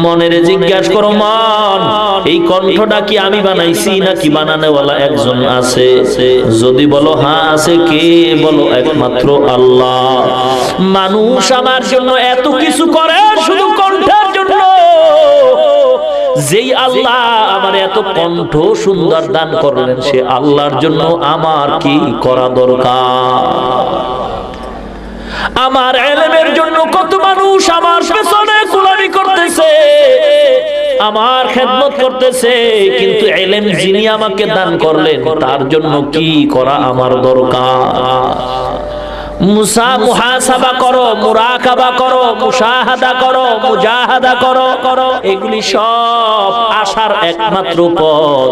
মনের জিজ্ঞাসা করো, মন এই কণ্ঠটা কি আমি বানাইছি নাকি বানানোওয়ালা একজন আছে? যদি বলো হ্যাঁ আছে, কে? বলো একমাত্র আল্লাহ। মানুষ আমার জন্য এত কিছু করে শুধু কণ্ঠের জন্য। যেই আল্লাহ আমার এত কণ্ঠ সুন্দর দান করলেন, সে আল্লাহর জন্য আমার কি করা দরকার? আমার ইলমের জন্য কত মানুষ আমার পেছনে গোলামি করতেছে, আমার খেদমত করতেছে, কিন্তু ইলম যিনি আমাকে দান করলেন তার জন্য কি করা আমার দরকার? মুহাসাবা করো, মুরাকাবা করো, মুশাহাদা করো, মুজাহাদা করো। এগুলি সব আশার একমাত্র পথ।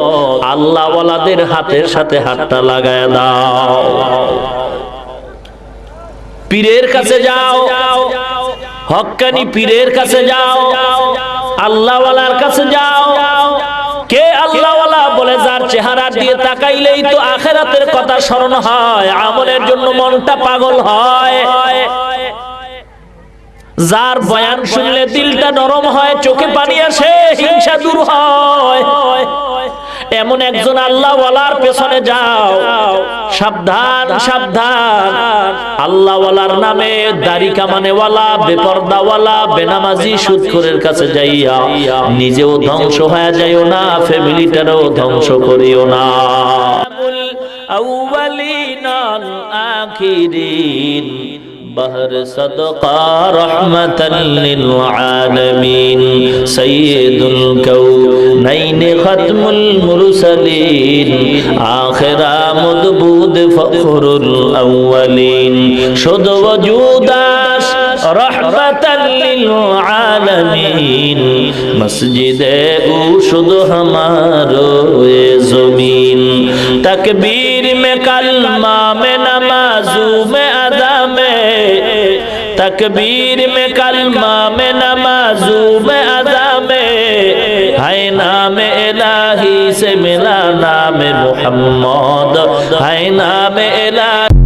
আল্লাহ ওয়ালাদের হাতের সাথে হাতটা লাগায় দাও। পীরের কাছে যাও, হক্কানি পীরের কাছে যাও, আল্লাহ ওয়ালার কাছে যাও। কে আল্লাহ ওয়ালা? বলে যার চেহারা দিয়ে তাকাইলেই তো আখিরাতের কথা স্মরণ হয়, আমলের জন্য মনটা পাগল হয়, যার বয়ান শুনলে দিলটা নরম হয়, চোখে পানি আসে, হিংসা দূর হয়। এমন একজন আল্লাহ ওয়ালার পেছনে যাও। সাবধান সাবধান, আল্লাহ ওয়ালার নামে দাড়ি কামানেওয়ালা, বেপরদাওয়ালা, বেনামাজি, সুদখোরের কাছে যাইয়া নিজেও ধ্বংস হয়ে যাইও না, ফ্যামিলিটারও ধ্বংস করিও না। আউয়ালিন আল আখিরিন بہر صدقہ رحمتا للعالمین سید الکونین ختم المرسلین آخر آمد بود فخر الاولین شد وجوداش رحمتا للعالمین مسجد او شد ہمارو زمین تکبیر میں کلمہ میں نمازوں میں ادا میں تکبیر میں کلمہ میں نمازوں میں ادا میں ہے نام الہی سے ملا نام محمد ہے نام الہی